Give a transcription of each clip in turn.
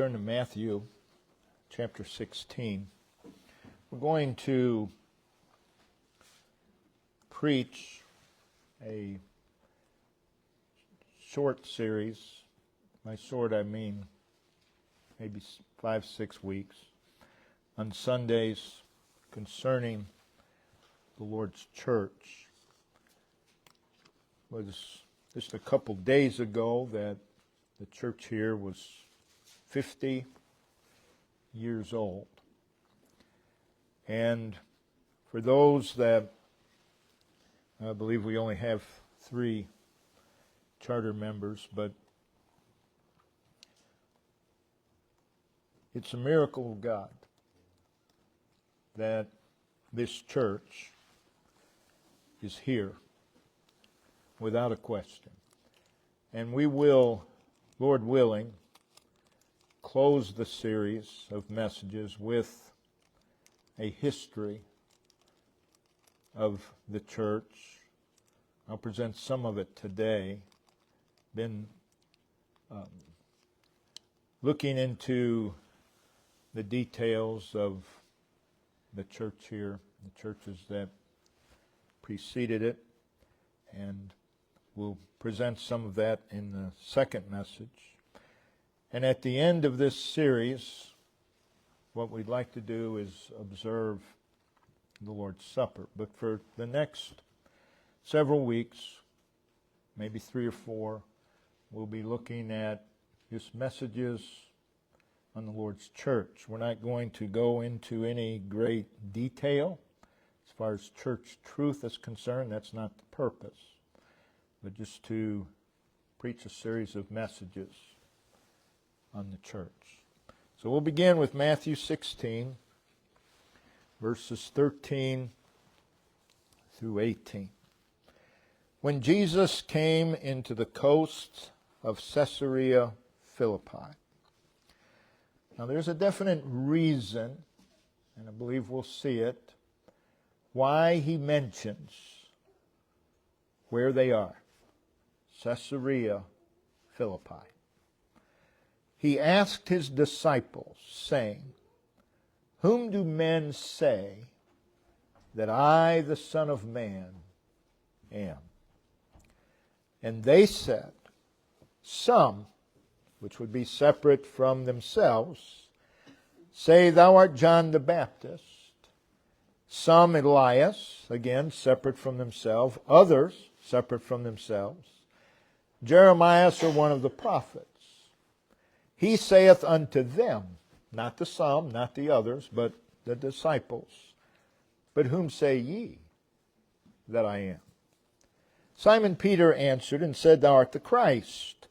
turn to Matthew chapter 16. We're going to preach a short series. By short, I mean maybe 5-6 weeks on Sundays concerning the Lord's church. It was just a couple days ago that the church here was 50 years old. And for those that, I believe we only have 3 charter members, but it's a miracle of God that this church is here without a question. And we will, Lord willing, close the series of messages with a history of the church. I'll present some of it today. Been looking into the details of the church here, the churches that preceded it, and we'll present some of that in the second message. And at the end of this series, what we'd like to do is observe the Lord's Supper. But for the next several weeks, maybe 3 or 4, we'll be looking at just messages on the Lord's church. We're not going to go into any great detail as far as church truth is concerned. That's not the purpose. But just to preach a series of messages on the church. So we'll begin with Matthew 16, verses 13 through 18. When Jesus came into the coast of Caesarea Philippi. Now there's a definite reason, and I believe we'll see it, why he mentions where they are. Caesarea Philippi. He asked his disciples, saying, "Whom do men say that I, the Son of Man, am?" And they said, some, which would be separate from themselves, say, "Thou art John the Baptist." Some, Elias, again, separate from themselves. Others, separate from themselves, Jeremiah or one of the prophets. He saith unto them, not the some, not the others, but the disciples, "But whom say ye that I am?" Simon Peter answered and said, "Thou art the Christ,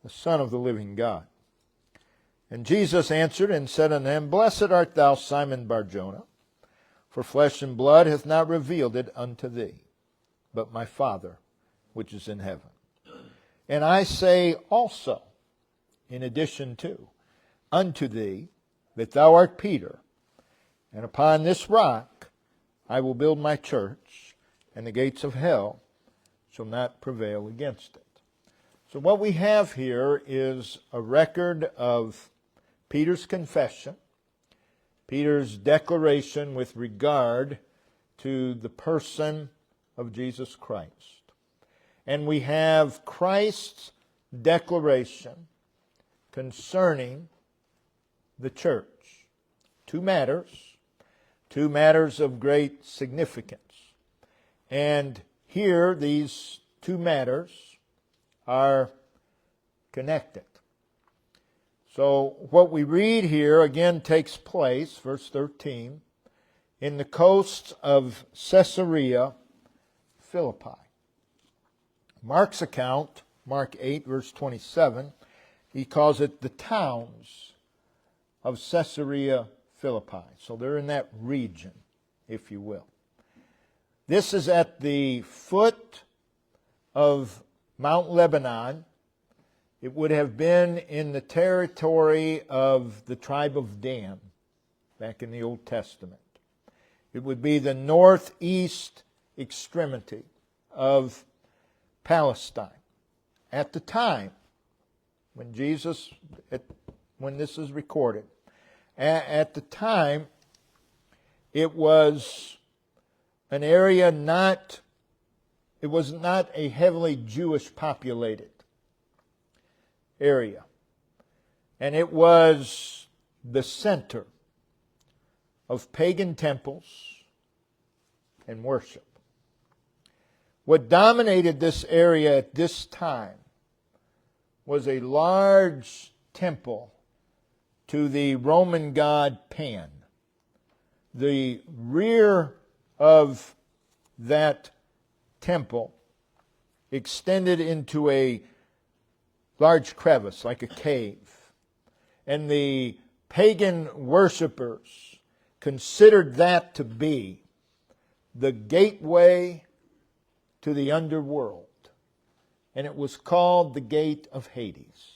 the Son of the living God." And Jesus answered and said unto him, "Blessed art thou, Simon Bar-Jonah, for flesh and blood hath not revealed it unto thee, but my Father which is in heaven. And I say also, in addition to, unto thee, that thou art Peter, and upon this rock I will build my church, and the gates of hell shall not prevail against it." So what we have here is a record of Peter's confession, Peter's declaration with regard to the person of Jesus Christ. And we have Christ's declaration concerning the church. 2 matters of great significance. And here, these 2 matters are connected. So what we read here again takes place, verse 13, in the coasts of Caesarea Philippi. Mark's account, Mark 8, verse 27, he calls it the towns of Caesarea Philippi. So they're in that region, if you will. This is at the foot of Mount Lebanon. It would have been in the territory of the tribe of Dan back in the Old Testament. It would be the northeast extremity of Palestine. At the time when Jesus, when this is recorded. At the time, it was an area it was not a heavily Jewish populated area. And it was the center of pagan temples and worship. What dominated this area at this time was a large temple to the Roman god Pan. The rear of that temple extended into a large crevice, like a cave. And the pagan worshippers considered that to be the gateway to the underworld. And it was called the Gate of Hades.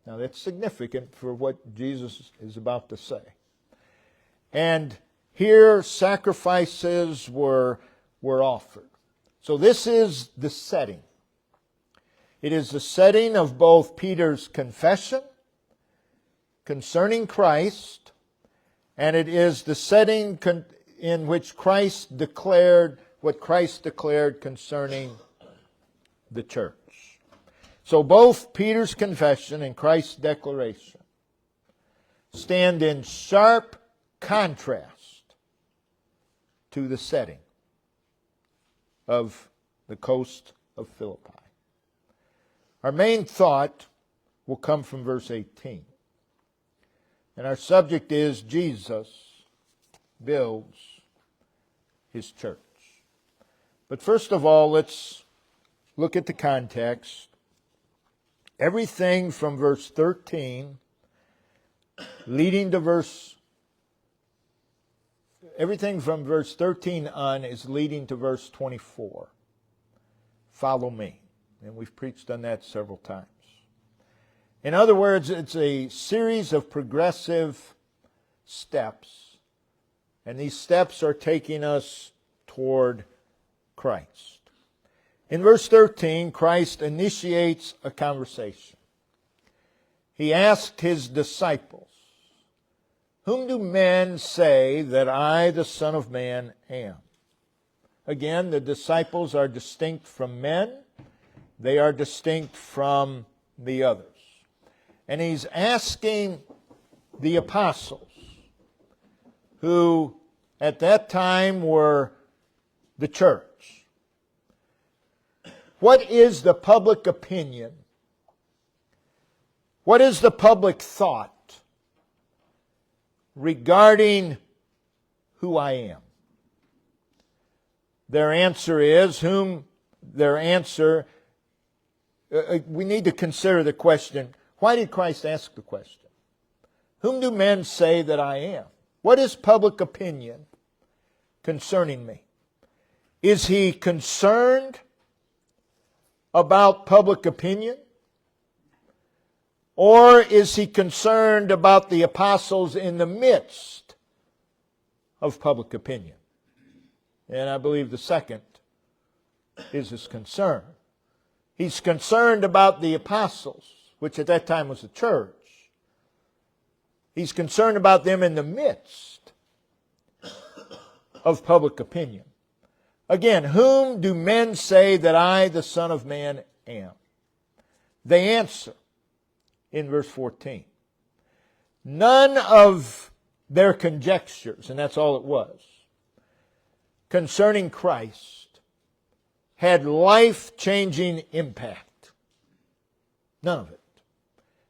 Now that's significant for what Jesus is about to say. And here sacrifices were offered. So this is the setting. It is the setting of both Peter's confession concerning Christ, and it is the setting in which Christ declared what Christ declared concerning the church. So both Peter's confession and Christ's declaration stand in sharp contrast to the setting of the coast of Philippi. Our main thought will come from verse 18. And our subject is Jesus builds His church. But first of all, let's look at the context. Everything from verse 13 everything from verse 13 on is leading to verse 24. Follow me. And we've preached on that several times. In other words, it's a series of progressive steps. And these steps are taking us toward Christ. In verse 13, Christ initiates a conversation. He asked His disciples, "Whom do men say that I, the Son of Man, am?" Again, the disciples are distinct from men. They are distinct from the others. And He's asking the apostles, who at that time were the church, what is the public opinion? What is the public thought regarding who I am? Their answer is, we need to consider the question, why did Christ ask the question? Whom do men say that I am? What is public opinion concerning me? Is He concerned about public opinion? Or is He concerned about the apostles in the midst of public opinion? And I believe the second is His concern. He's concerned about the apostles, which at that time was the church. He's concerned about them in the midst of public opinion. Again, whom do men say that I, the Son of Man, am? They answer in verse 14. None of their conjectures, and that's all it was, concerning Christ had life-changing impact. None of it.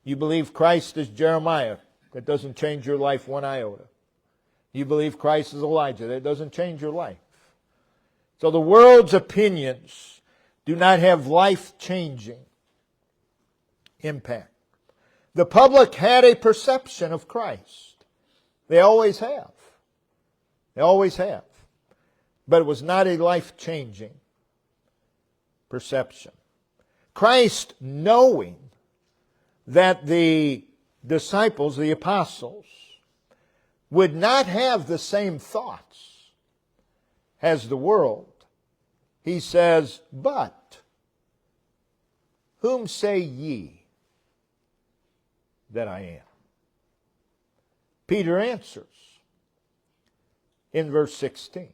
You believe Christ is Jeremiah. That doesn't change your life one iota. You believe Christ is Elijah. That doesn't change your life. So the world's opinions do not have life-changing impact. The public had a perception of Christ. They always have. They always have. But it was not a life-changing perception. Christ, knowing that the disciples, the apostles, would not have the same thoughts as the world, He says, "But whom say ye that I am?" Peter answers in verse 16.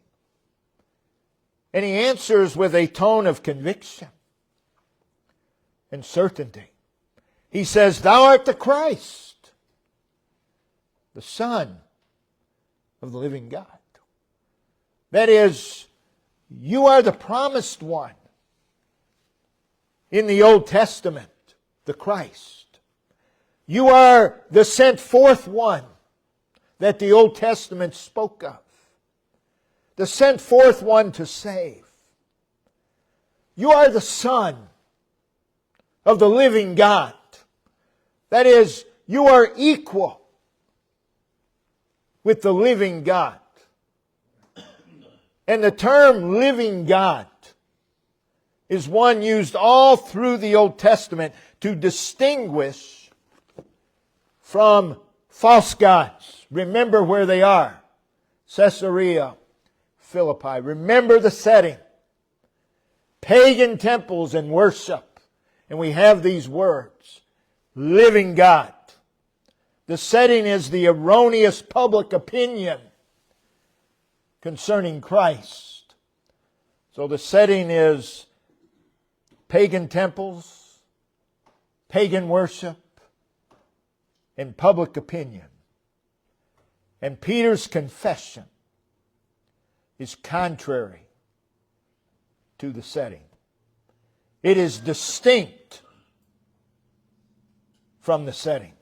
And he answers with a tone of conviction and certainty. He says, Thou art the Christ, the Son of the living God. That is, you are the promised one in the Old Testament, the Christ. You are the sent forth one that the Old Testament spoke of. The sent forth one to save. You are the Son of the living God. That is, you are equal with the living God. And the term living God is one used all through the Old Testament to distinguish from false gods. Remember where they are. Caesarea Philippi. Remember the setting. Pagan temples and worship. And we have these words. Living God. The setting is the erroneous public opinion concerning Christ. So the setting is pagan temples, pagan worship, and public opinion. And Peter's confession is contrary to the setting. It is distinct from the setting.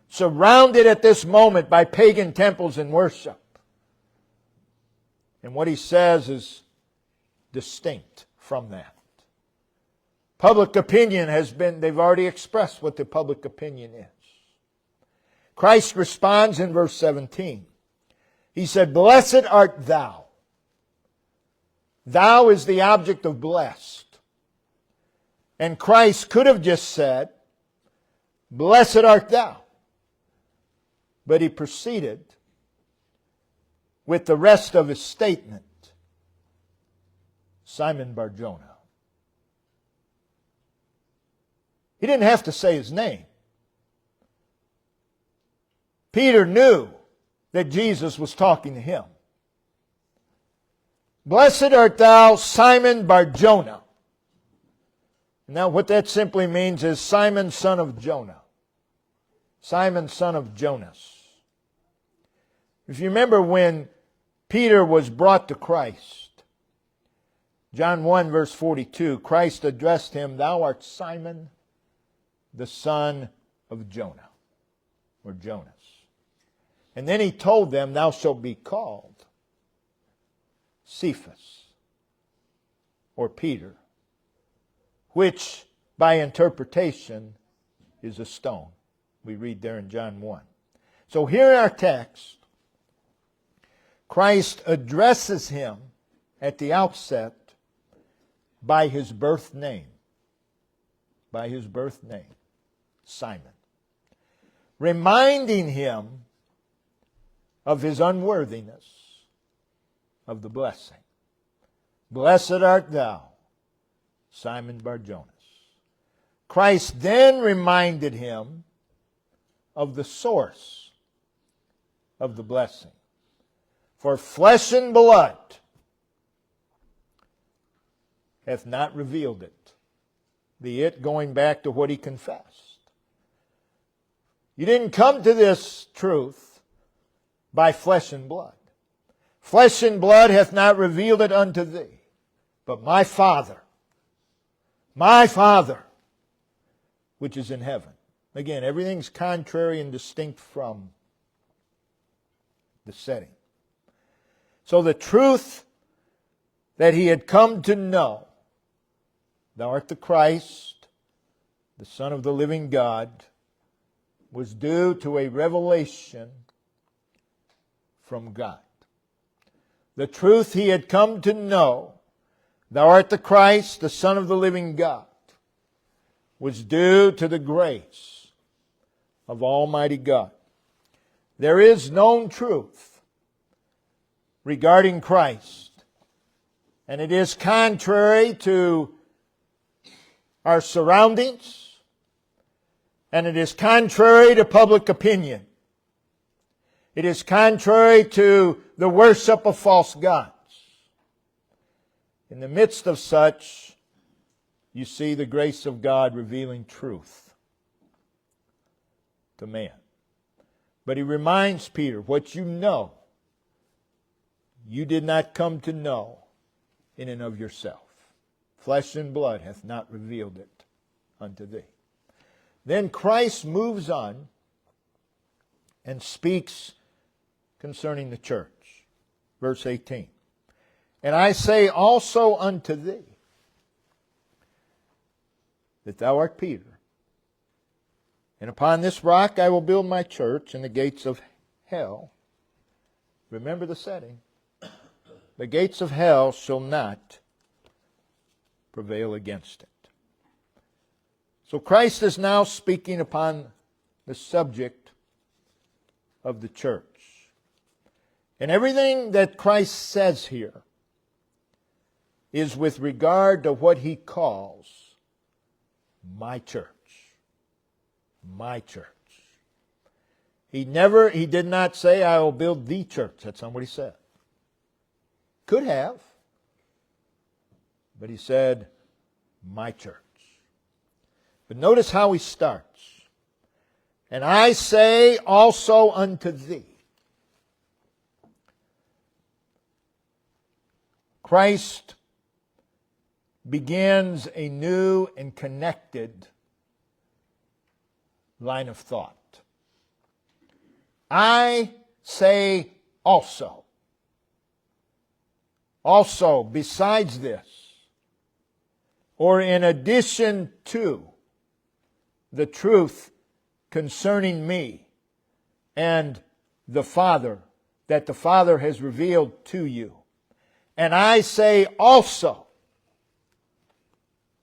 Surrounded at this moment by pagan temples and worship. And what he says is distinct from that. Public opinion has been, they've already expressed what the public opinion is. Christ responds in verse 17. He said, Blessed art thou. Thou is the object of blessed. And Christ could have just said, Blessed art thou. But he proceeded with the rest of his statement. Simon Bar-Jonah. He didn't have to say his name. Peter knew that Jesus was talking to him. Blessed art thou, Simon Bar-Jonah. Now what that simply means is Simon, son of Jonah. Simon, son of Jonas. If you remember when Peter was brought to Christ, John 1 verse 42, Christ addressed him, Thou art Simon, the son of Jonah, or Jonas. And then he told them, Thou shalt be called Cephas, or Peter, which by interpretation is a stone. We read there in John 1. So here in our text, Christ addresses him at the outset by his birth name. By his birth name, Simon. Reminding him of his unworthiness of the blessing. Blessed art thou, Simon Bar-Jonas. Christ then reminded him of the source of the blessing. For flesh and blood hath not revealed it. The it going back to what he confessed. You didn't come to this truth by flesh and blood. Flesh and blood hath not revealed it unto thee, but my Father, which is in heaven. Again, everything's contrary and distinct from the setting. So the truth that he had come to know, Thou art the Christ, the Son of the living God, was due to a revelation from God. The truth he had come to know, Thou art the Christ, the Son of the living God, was due to the grace of Almighty God. There is known truth regarding Christ, and it is contrary to our surroundings, and it is contrary to public opinion. It is contrary to the worship of false gods. In the midst of such, you see the grace of God revealing truth to man. But he reminds Peter, what you know, you did not come to know in and of yourself. Flesh and blood hath not revealed it unto thee. Then Christ moves on and speaks concerning the church. Verse 18. And I say also unto thee, that thou art Peter, and upon this rock I will build my church, and the gates of hell, remember the setting, the gates of hell shall not prevail against it. So Christ is now speaking upon the subject of the church. And everything that Christ says here is with regard to what he calls my church. My church. He did not say, I will build the church. That's not what he said. Could have. But he said, my church. But notice how he starts. And I say also unto thee. Christ begins a new and connected line of thought. I say also. Also, besides this, or in addition to the truth concerning me and the Father, that the Father has revealed to you. And I say also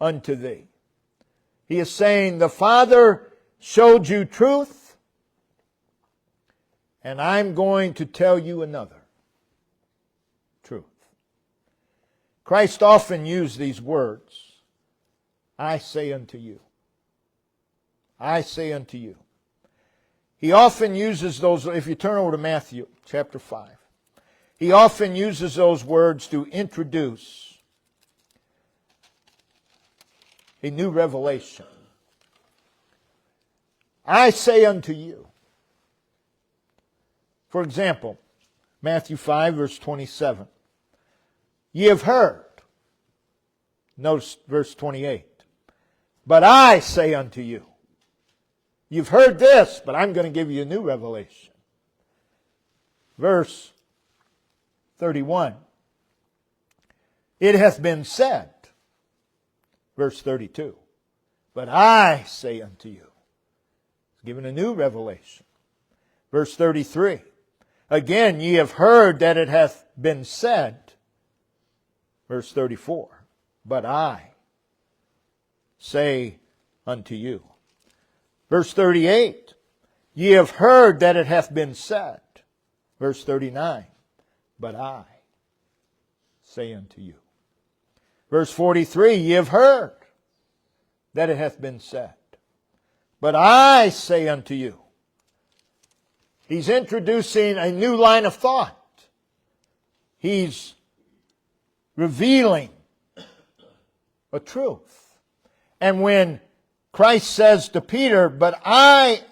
unto thee. He is saying, the Father showed you truth, and I'm going to tell you another truth. Christ often used these words, I say unto you. I say unto you. He often uses those, if you turn over to Matthew chapter 5, he often uses those words to introduce a new revelation. I say unto you. For example, Matthew 5, verse 27. Ye have heard. Notice verse 28. But I say unto you. You've heard this, but I'm going to give you a new revelation. Verse 31. It hath been said. Verse 32. But I say unto you. He's given a new revelation. Verse 33. Again, ye have heard that it hath been said. Verse 34. But I say unto you. Verse 38. Ye have heard that it hath been said. Verse 39. But I say unto you. Verse 43. Ye have heard that it hath been said. But I say unto you. He's introducing a new line of thought. He's revealing a truth. And when Christ says to Peter, but I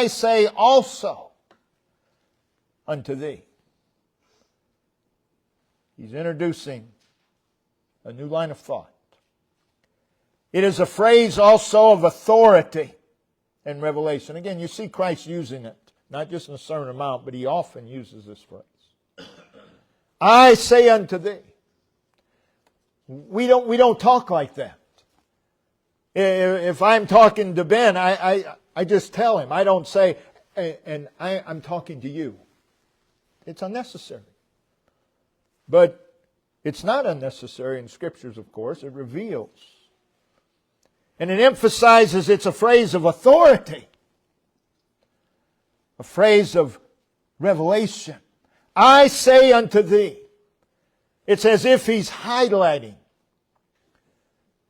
say also unto thee. He's introducing a new line of thought. It is a phrase also of authority and revelation. Again, you see Christ using it, not just in the Sermon on the Mount, but he often uses this phrase. I say unto thee. We don't talk like that. If I'm talking to Ben, I just tell him. I don't say, and I'm talking to you. It's unnecessary. But it's not unnecessary in Scriptures, of course. It reveals. And it emphasizes it's a phrase of authority. A phrase of revelation. I say unto thee. It's as if he's highlighting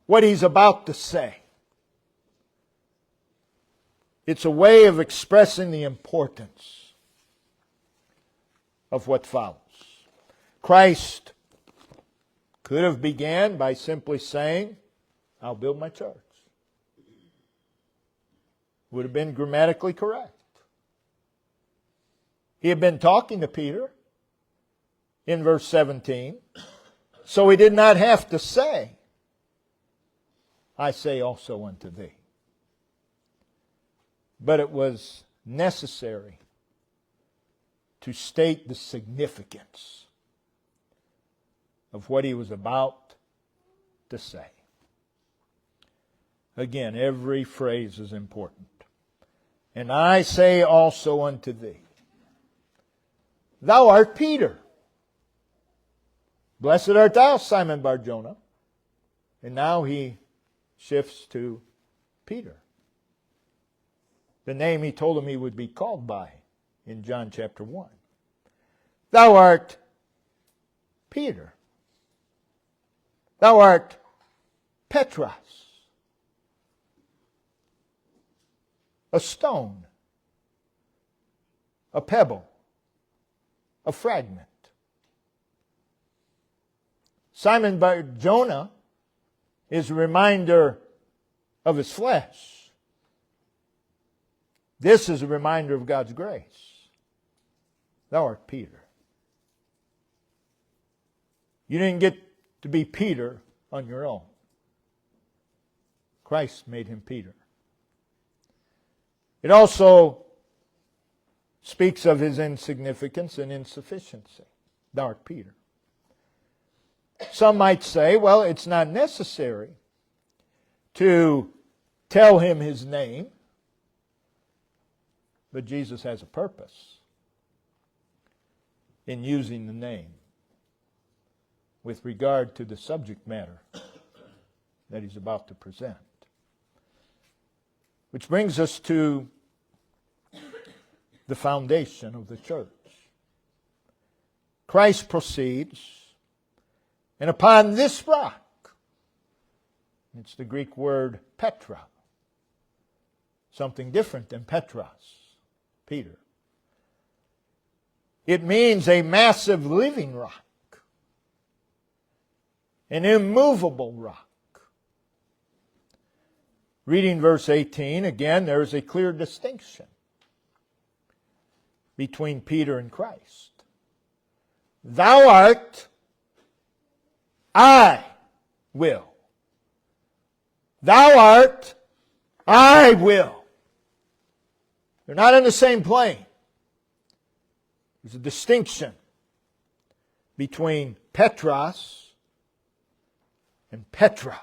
what he's about to say. It's a way of expressing the importance of what follows. Christ could have began by simply saying, I'll build my church. Would have been grammatically correct. He had been talking to Peter in verse 17, so he did not have to say, I say also unto thee. But it was necessary to state the significance of what he was about to say. Again, every phrase is important. And I say also unto thee, thou art Peter. Blessed art thou, Simon Bar-Jonah. And now he shifts to Peter, the name he told him he would be called by in John chapter 1. Thou art Peter. Thou art Petros, a stone, a pebble, a fragment. Simon Bar-Jonah is a reminder of his flesh. This is a reminder of God's grace. Thou art Peter. You didn't get to be Peter on your own. Christ made him Peter. It also speaks of his insignificance and insufficiency. Thou art Peter. Some might say, well, it's not necessary to tell him his name, but Jesus has a purpose in using the name with regard to the subject matter that he's about to present. Which brings us to the foundation of the church. Christ proceeds, and upon this rock, it's the Greek word Petra, something different than Petros, Peter. It means a massive living rock, an immovable rock. Reading verse 18, again, there is a clear distinction between Peter and Christ. Thou art, I will. Thou art, I will. They're not in the same plane. There's a distinction between Petros and Petra.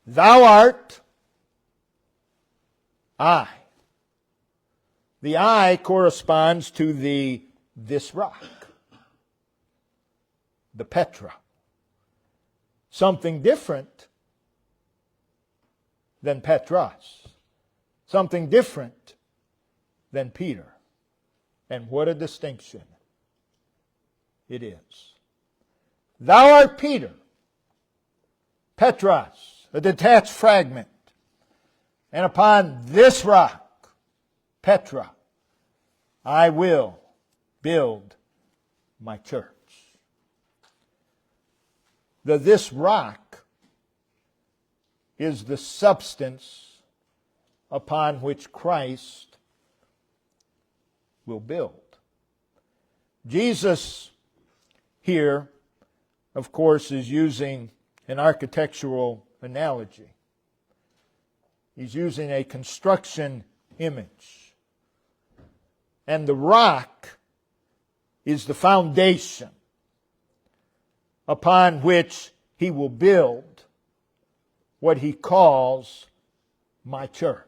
Thou art, I. The I corresponds to this rock, the Petra. Something different than Petros. Something different than Peter. And what a distinction it is. Thou art Peter, Petros, a detached fragment. And upon this rock, Petra, I will build my church. This rock is the substance upon which Christ will build. Jesus here, of course, is using an architectural analogy. He's using a construction image. And the rock is the foundation upon which he will build what he calls my church.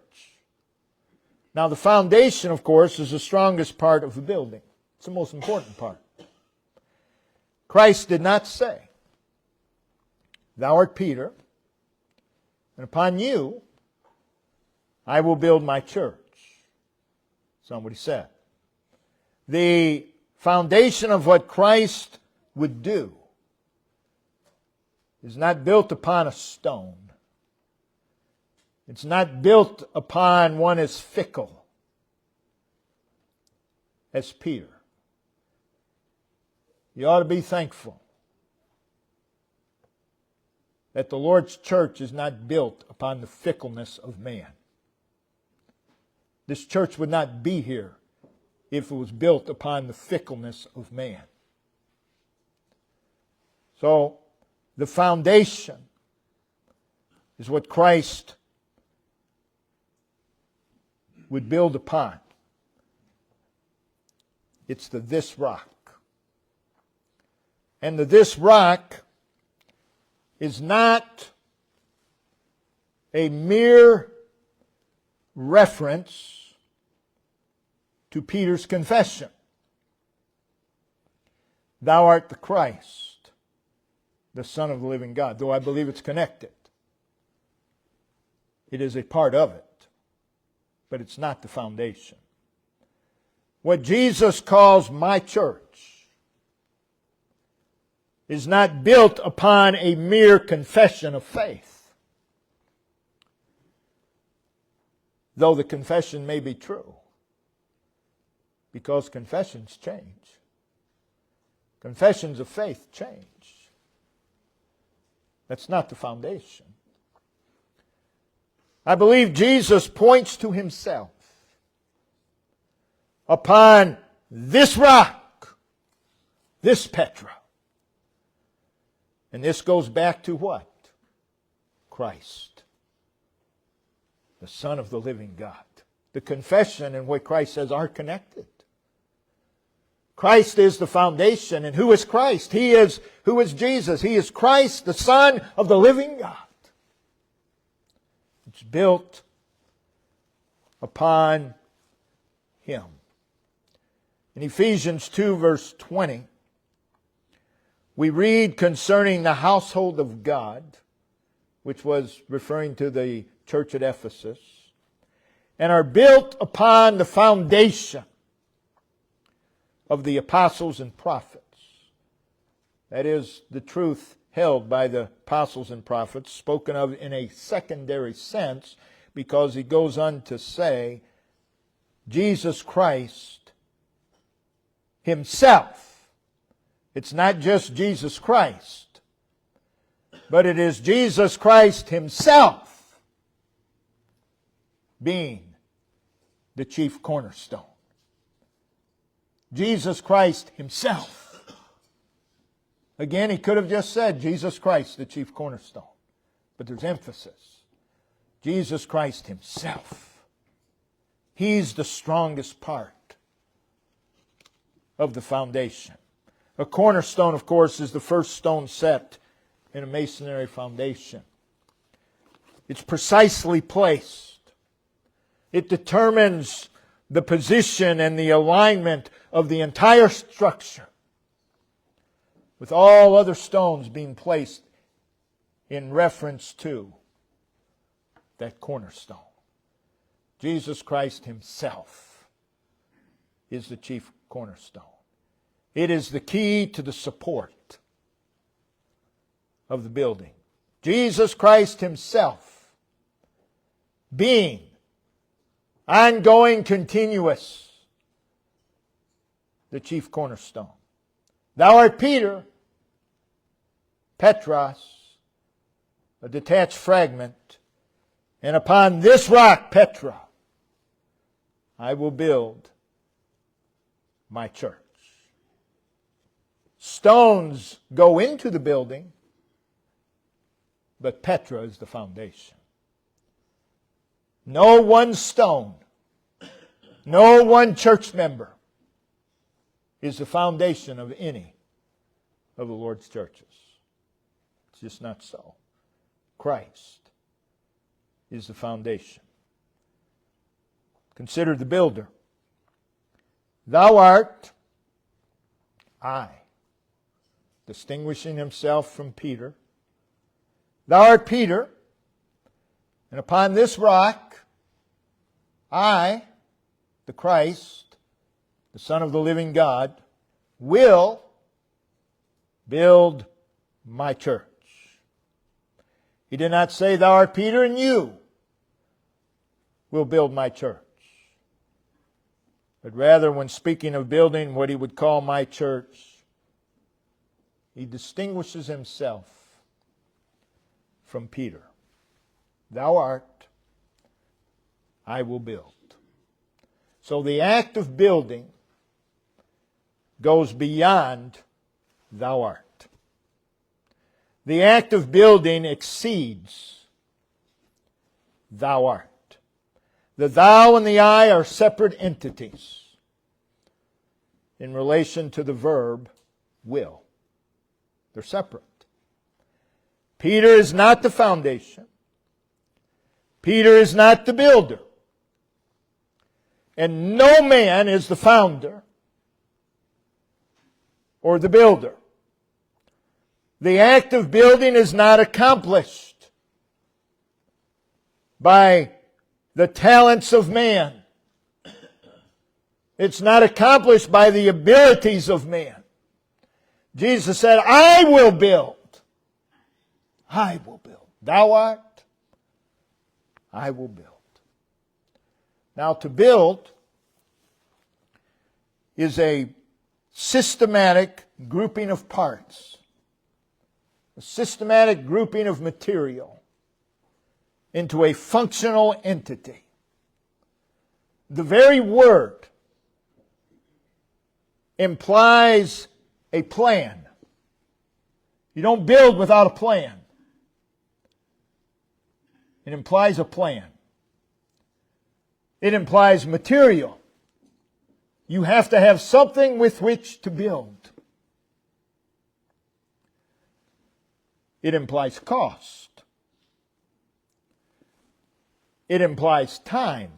Now, the foundation, of course, is the strongest part of the building. It's the most important part. Christ did not say, thou art Peter, and upon you I will build my church. Somebody said. The foundation of what Christ would do is not built upon a stone. It's not built upon one as fickle as Peter. You ought to be thankful that the Lord's church is not built upon the fickleness of man. This church would not be here if it was built upon the fickleness of man. So, the foundation is what Christ would build upon. It's the this rock. And the this rock is not a mere reference to Peter's confession. Thou art the Christ, the Son of the living God. Though I believe it's connected. It is a part of it, but it's not the foundation. What Jesus calls my church is not built upon a mere confession of faith. Though the confession may be true, because confessions change. Confessions of faith change. That's not the foundation. I believe Jesus points to Himself. Upon this rock, this Petra. And this goes back to what? Christ, the Son of the living God. The confession and what Christ says are connected. Christ is the foundation. And who is Christ? Who is Jesus? He is Christ, the Son of the living God. It's built upon Him. In Ephesians 2 verse 20, we read concerning the household of God, which was referring to the church at Ephesus, and are built upon the foundation of the apostles and prophets. That is, the truth held by the apostles and prophets, spoken of in a secondary sense, because he goes on to say, Jesus Christ Himself. It's not just Jesus Christ, but it is Jesus Christ Himself being the chief cornerstone. Jesus Christ Himself. Again, he could have just said Jesus Christ, the chief cornerstone. But there's emphasis. Jesus Christ Himself. He's the strongest part of the foundation. A cornerstone, of course, is the first stone set in a masonry foundation. It's precisely placed. It determines the position and the alignment of the entire structure, with all other stones being placed in reference to that cornerstone. Jesus Christ Himself is the chief cornerstone. It is the key to the support of the building. Jesus Christ Himself being ongoing, continuous, the chief cornerstone. Thou art Peter, Petros, a detached fragment, and upon this rock, Petra, I will build my church. Stones go into the building, but Petra is the foundation. No one stone, no one church member is the foundation of any of the Lord's churches. It's just not so. Christ is the foundation. Consider the builder. Thou art I, distinguishing himself from Peter. Thou art Peter, and upon this rock I, the Christ, the Son of the living God, will build my church. He did not say, thou art Peter, and you will build my church. But rather, when speaking of building what he would call my church, He distinguishes himself from Peter. Thou art, I will build. So the act of building goes beyond thou art. The act of building exceeds thou art. The thou and the I are separate entities in relation to the verb will. They're separate. Peter is not the foundation. Peter is not the builder. And no man is the founder or the builder. The act of building is not accomplished by the talents of man. It's not accomplished by the abilities of man. Jesus said, I will build. I will build. Thou art, I will build. Now, to build is a systematic grouping of parts, a systematic grouping of material into a functional entity. The very word implies a plan. You don't build without a plan. It implies a plan. It implies material. You have to have something with which to build. It implies cost. It implies time.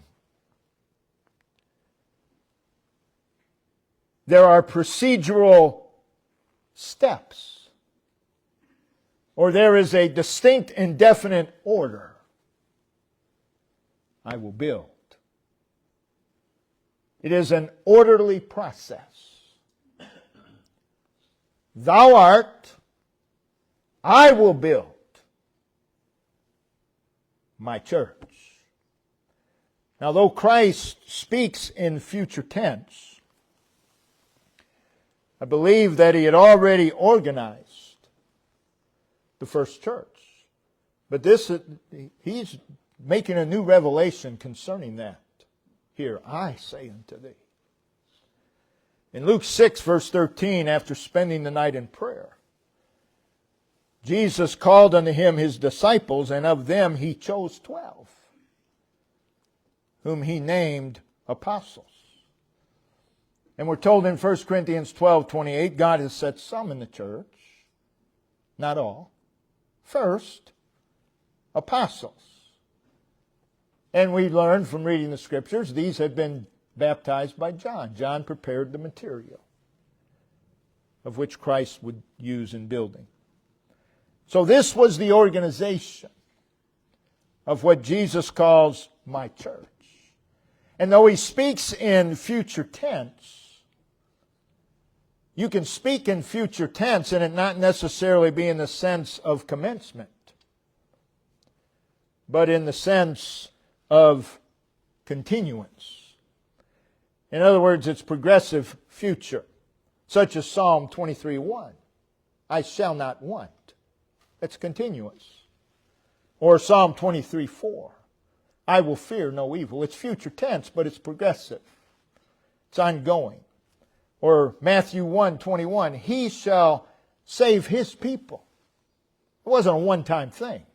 There are procedural steps, or there is a distinct and definite order. I will build. It is an orderly process. Thou art, I will build my church. Now, though Christ speaks in future tense, I believe that He had already organized the first church. But He's making a new revelation concerning that. Here, I say unto thee. In Luke 6, verse 13, after spending the night in prayer, Jesus called unto Him His disciples, and of them He chose 12, whom He named apostles. And we're told in 1 Corinthians 12:28, God has set some in the church, not all. First, apostles. And we learn from reading the Scriptures, these had been baptized by John. John prepared the material of which Christ would use in building. So this was the organization of what Jesus calls my church. And though He speaks in future tense, you can speak in future tense and it not necessarily be in the sense of commencement, but in the sense of continuance. In other words, it's progressive future, such as Psalm 23:1. I shall not want. That's continuous. Or Psalm 23:4. I will fear no evil. It's future tense, but it's progressive. It's ongoing. Or Matthew 1:21. He shall save His people. It wasn't a one-time thing.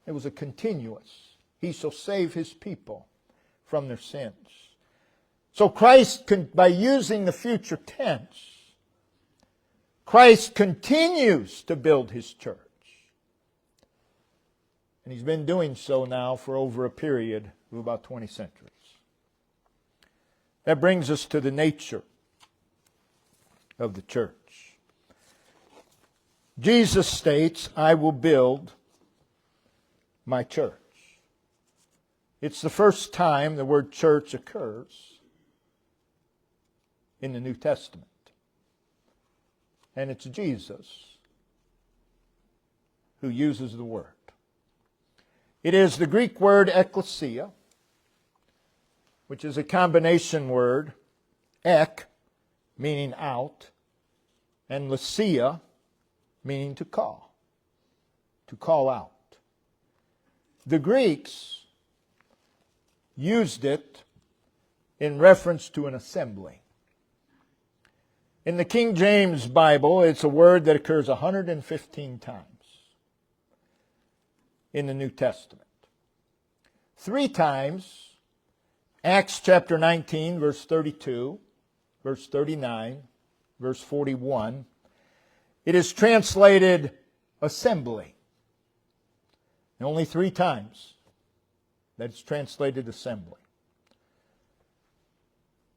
It was a continuous. He shall save His people from their sins. So Christ, by using the future tense, Christ continues to build His church. And He's been doing so now for over a period of about 20 centuries. That brings us to the nature of the church. Jesus states, I will build my church. It's the first time the word church occurs in the New Testament. And it's Jesus who uses the word. It is the Greek word ekklesia, which is a combination word, ek, meaning out, and lesia, meaning to call out. The Greeks used it in reference to an assembly. In the King James Bible, it's a word that occurs 115 times in the New Testament. 3 times, Acts chapter 19, verse 32, verse 39, verse 41, it is translated assembly. And only 3 times that it's translated assembly.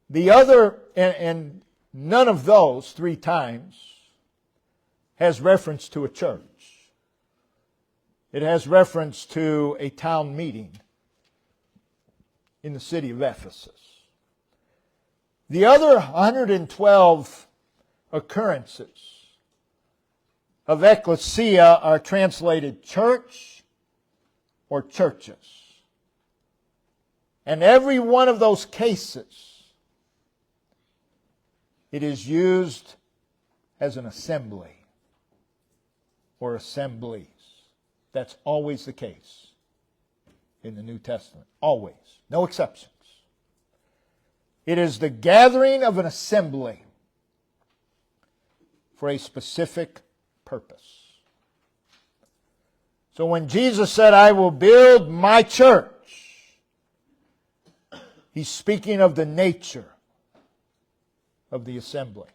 The other, and none of those 3 times has reference to a church. It has reference to a town meeting in the city of Ephesus. The other 112 occurrences of ecclesia are translated church or churches. And every one of those cases, it is used as an assembly or assemblies. That's always the case in the New Testament. Always. No exceptions. It is the gathering of an assembly for a specific purpose. So when Jesus said, I will build my church, He's speaking of the nature of the assembly.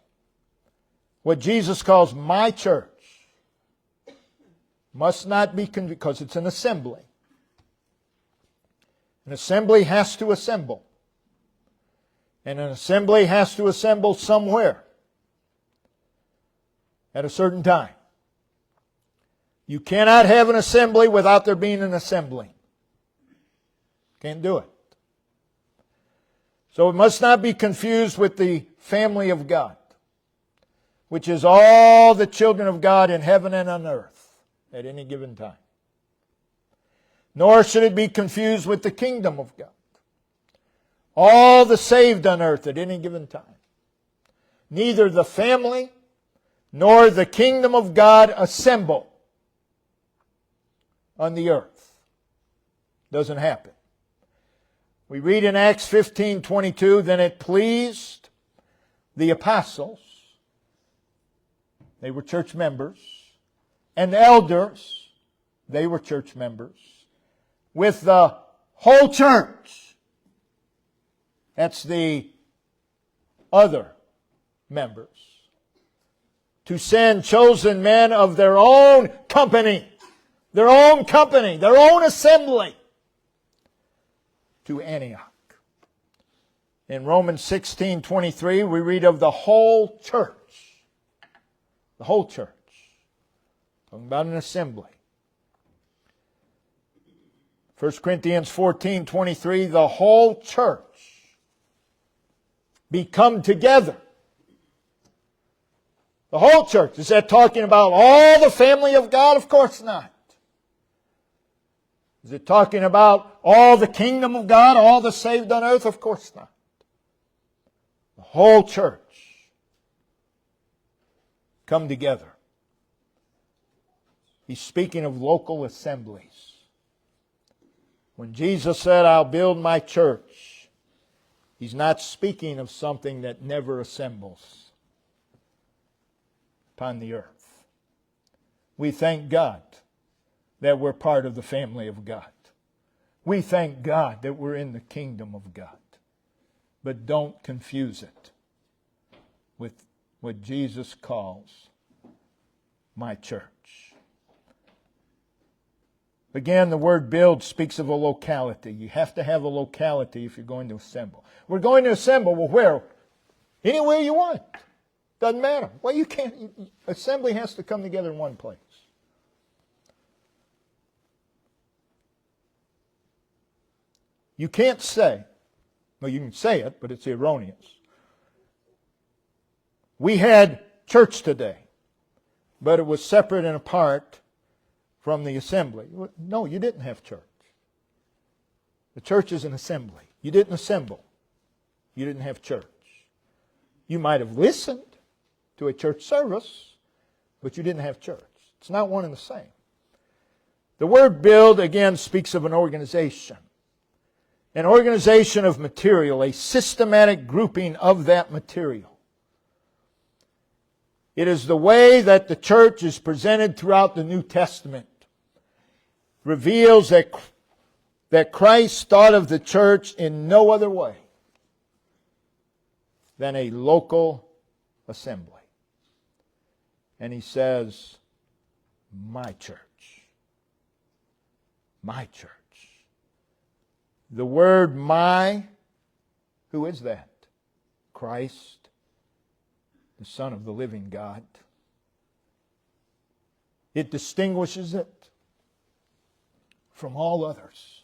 What Jesus calls my church must not be, because it's an assembly. An assembly has to assemble. And an assembly has to assemble somewhere at a certain time. You cannot have an assembly without there being an assembly. Can't do it. So it must not be confused with the family of God, which is all the children of God in heaven and on earth at any given time. Nor should it be confused with the kingdom of God, all the saved on earth at any given time. Neither the family nor the kingdom of God assemble on the earth. Doesn't happen. We read in Acts 15:22, then it pleased the apostles, they were church members, and elders, they were church members, with the whole church, that's the other members, to send chosen men of their own company, their own assembly, to Antioch. In Romans 16:23, we read of the whole church. The whole church. Talking about an assembly. 1 Corinthians 14:23, the whole church be come together. The whole church. Is that talking about all the family of God? Of course not. Is it talking about all the kingdom of God, all the saved on earth? Of course not. The whole church come together. He's speaking of local assemblies. When Jesus said, I'll build my church, He's not speaking of something that never assembles upon the earth. We thank God that we're part of the family of God. We thank God that we're in the kingdom of God. But don't confuse it with what Jesus calls my church. Again, the word build speaks of a locality. You have to have a locality if you're going to assemble. We're going to assemble, well, where? Anywhere you want. Doesn't matter. Well, you can't. Assembly has to come together in one place. You can't say, well, you can say it, but it's erroneous. We had church today, but it was separate and apart from the assembly. No, you didn't have church. The church is an assembly. You didn't assemble. You didn't have church. You might have listened to a church service, but you didn't have church. It's not one and the same. The word build, again, speaks of an organization. An organization of material, a systematic grouping of that material. It is the way that the church is presented throughout the New Testament. Reveals that Christ thought of the church in no other way than a local assembly. And He says, my church. My church. The word my, who is that? Christ, the Son of the living God. It distinguishes it from all others.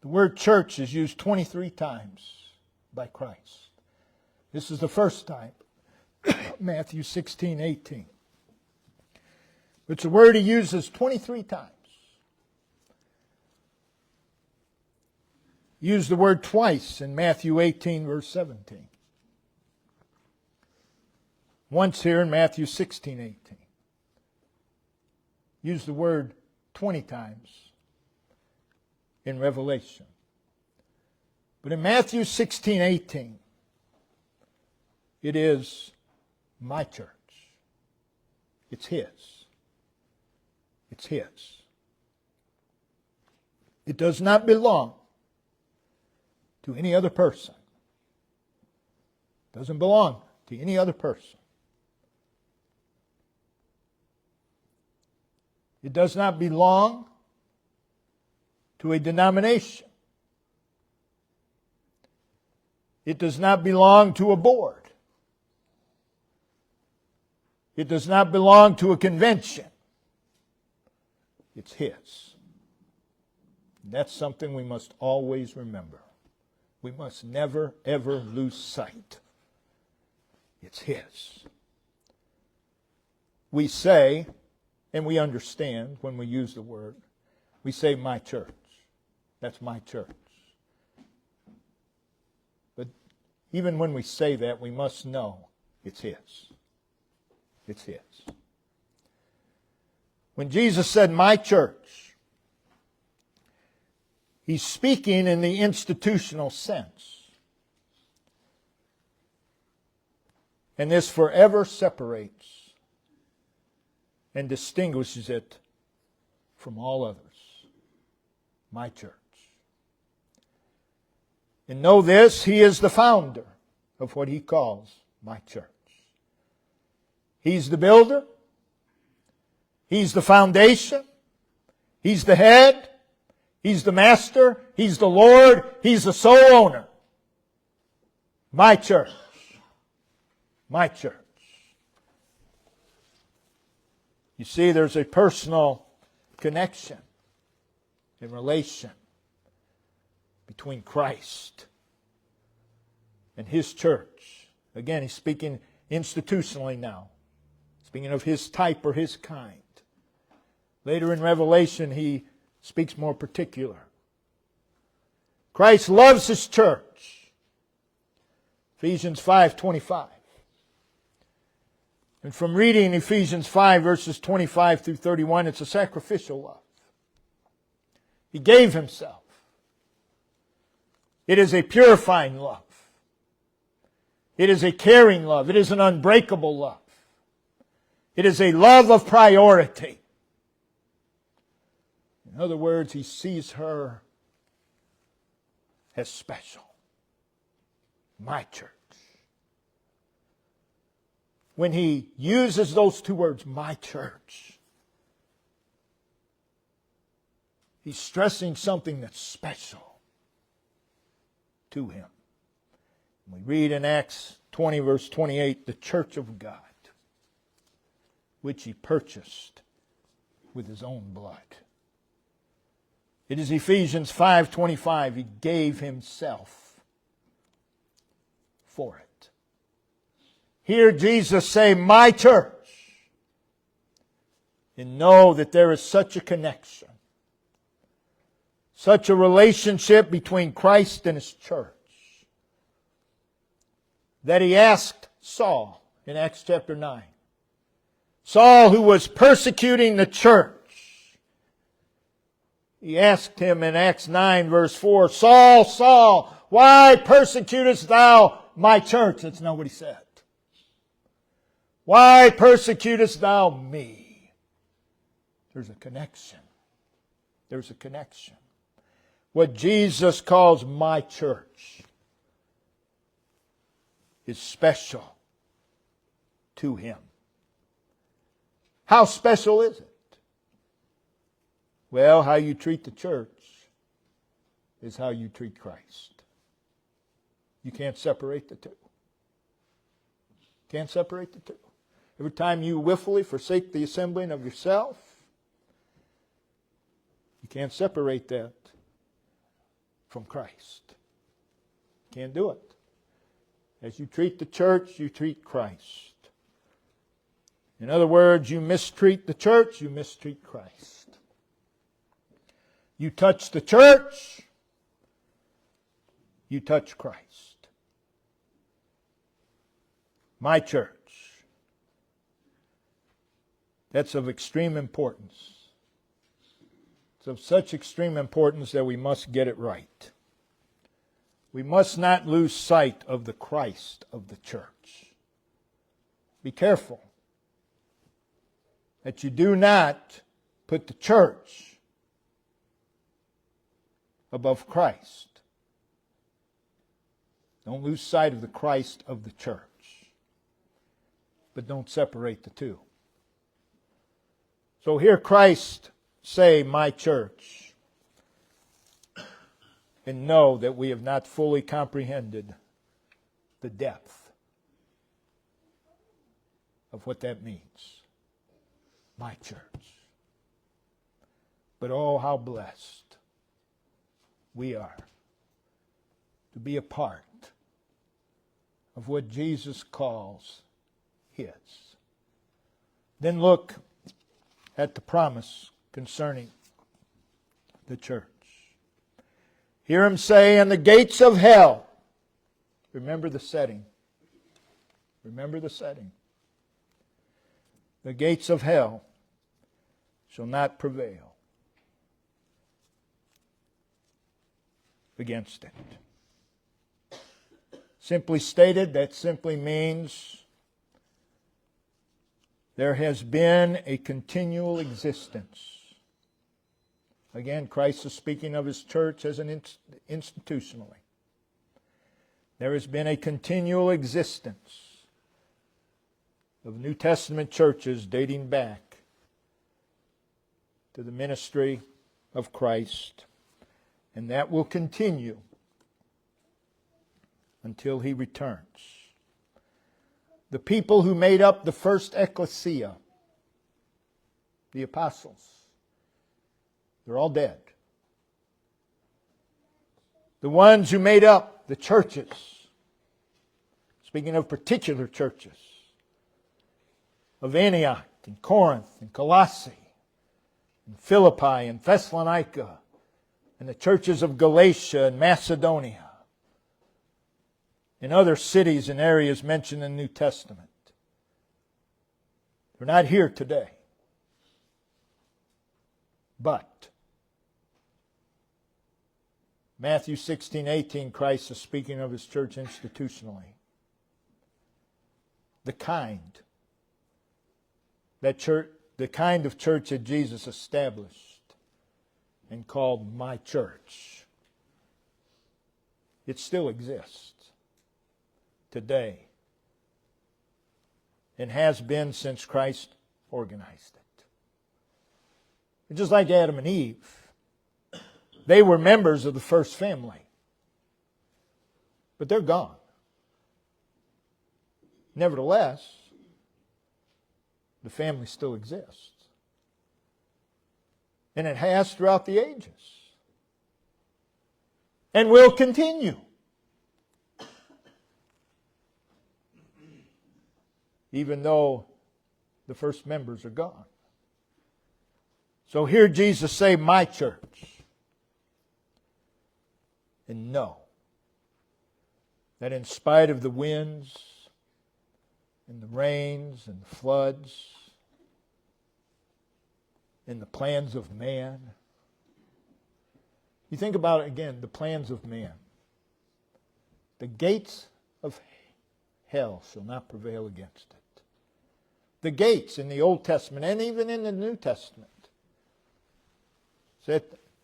The word church is used 23 times by Christ. This is the first time, Matthew 16:18. It's a word He uses 23 times. He used the word twice in Matthew 18, verse 17. Once here in Matthew 16:18. Used the word 20 times in Revelation. But in Matthew 16:18, it is my church. It's His. It's His. It does not belong to any other person. It doesn't belong to any other person. It does not belong to a denomination. It does not belong to a board. It does not belong to a convention. It's His. That's something we must always remember. We must never, ever lose sight. It's His. We say, and we understand when we use the word, we say my church. That's my church. But even when we say that, we must know it's His. It's His. When Jesus said my church, He's speaking in the institutional sense. And this forever separates and distinguishes it from all others. My church. And know this, He is the founder of what He calls my church. He's the builder. He's the foundation. He's the head. He's the master. He's the Lord. He's the sole owner. My church. My church. You see, there's a personal connection and relation between Christ and His church. Again, He's speaking institutionally now. Speaking of His type or His kind. Later in Revelation, He speaks more particular. Christ loves His church. Ephesians 5:25. And from reading Ephesians 5 verses 25 through 31, it's a sacrificial love. He gave Himself. It is a purifying love. It is a caring love. It is an unbreakable love. It is a love of priority. In other words, He sees her as special. My church. When He uses those two words, my church, He's stressing something that's special to Him. We read in Acts 20 verse 28, the church of God, which He purchased with His own blood. It is Ephesians 5:25. He gave Himself for it. Hear Jesus say, my church. And know that there is such a connection, such a relationship between Christ and His church, that He asked Saul in Acts chapter 9, Saul, who was persecuting the church. He asked him in Acts 9 verse 4, Saul, Saul, why persecutest thou my church? That's not what he said. Why persecutest thou me? There's a connection. There's a connection. What Jesus calls my church is special to Him. How special is it? Well, how you treat the church is how you treat Christ. You can't separate the two. Can't separate the two. Every time you willfully forsake the assembling of yourself, you can't separate that from Christ. Can't do it. As you treat the church, you treat Christ. In other words, you mistreat the church, you mistreat Christ. You touch the church, you touch Christ. My church. That's of extreme importance. It's of such extreme importance that we must get it right. We must not lose sight of the Christ of the church. Be careful that you do not put the church above Christ. Don't lose sight of the Christ of the church. But don't separate the two. So hear Christ say, my church, and know that we have not fully comprehended the depth of what that means. My church. But oh, how blessed we are to be a part of what Jesus calls His. Then look at the promise concerning the church. Hear Him say, and the gates of hell. Remember the setting. Remember the setting. The gates of hell shall not prevail against it. Simply stated, that simply means there has been a continual existence. Again, Christ is speaking of His church as an institutionally. There has been a continual existence of New Testament churches dating back to the ministry of Christ, and that will continue until He returns. The people who made up the first ecclesia, the apostles, they're all dead. The ones who made up the churches, speaking of particular churches, of Antioch and Corinth and Colossae and Philippi and Thessalonica and the churches of Galatia and Macedonia and other cities and areas mentioned in the New Testament. They're not here today. But Matthew 16:18, Christ is speaking of His church institutionally. The kind of church that Jesus established and called my church, it still exists today and has been since Christ organized it. It's just like Adam and Eve. They were members of the first family, but they're gone. Nevertheless, the family still exists. And it has throughout the ages. And will continue. Even though the first members are gone. So hear Jesus say, my church. And know that in spite of the winds and the rains and the floods in the plans of man. You think about it again, the plans of man. The gates of hell shall not prevail against it. The gates in the Old Testament and even in the New Testament. So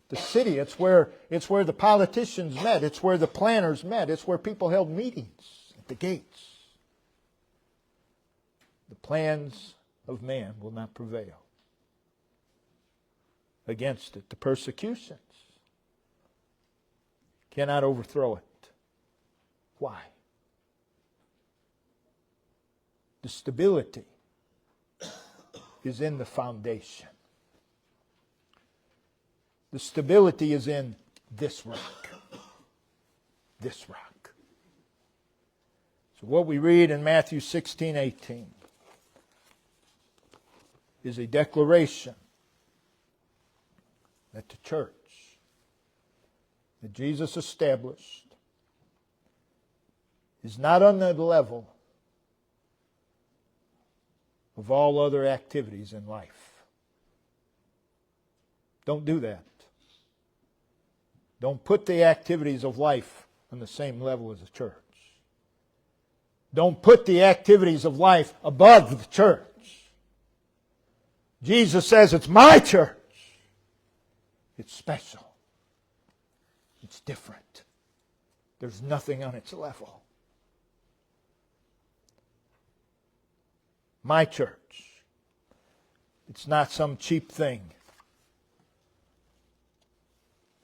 the city, it's where the politicians met. It's where the planners met. It's where people held meetings at the gates. The plans of man will not prevail against it. The persecutions cannot overthrow it. Why? The stability is in the foundation. The stability is in this rock. This rock. So what we read in Matthew 16:18 is a declaration that the church that Jesus established is not on the level of all other activities in life. Don't do that. Don't put the activities of life on the same level as the church. Don't put the activities of life above the church. Jesus says it's my church. It's special. It's different. There's nothing on its level. My church. It's not some cheap thing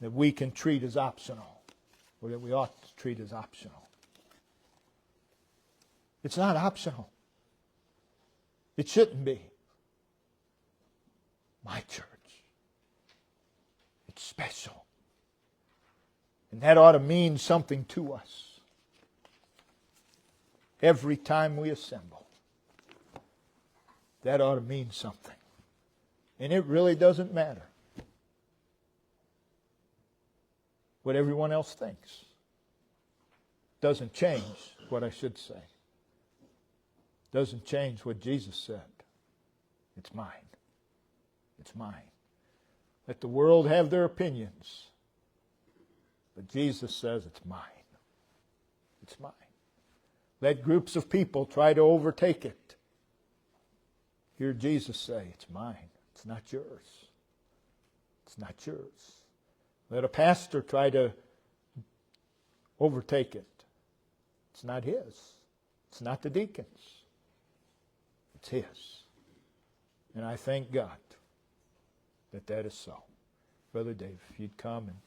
that we can treat as optional, or that we ought to treat as optional. It's not optional. It shouldn't be. My church. It's special. And that ought to mean something to us every time we assemble. That ought to mean something. And it really doesn't matter what everyone else thinks. Doesn't change what I should say. Doesn't change what Jesus said. It's mine. It's mine. Let the world have their opinions. But Jesus says it's mine. It's mine. Let groups of people try to overtake it. Hear Jesus say, it's mine. It's not yours. It's not yours. Let a pastor try to overtake it. It's not his. It's not the deacon's. It's his. And I thank God that that is so. Brother Dave, if you'd come and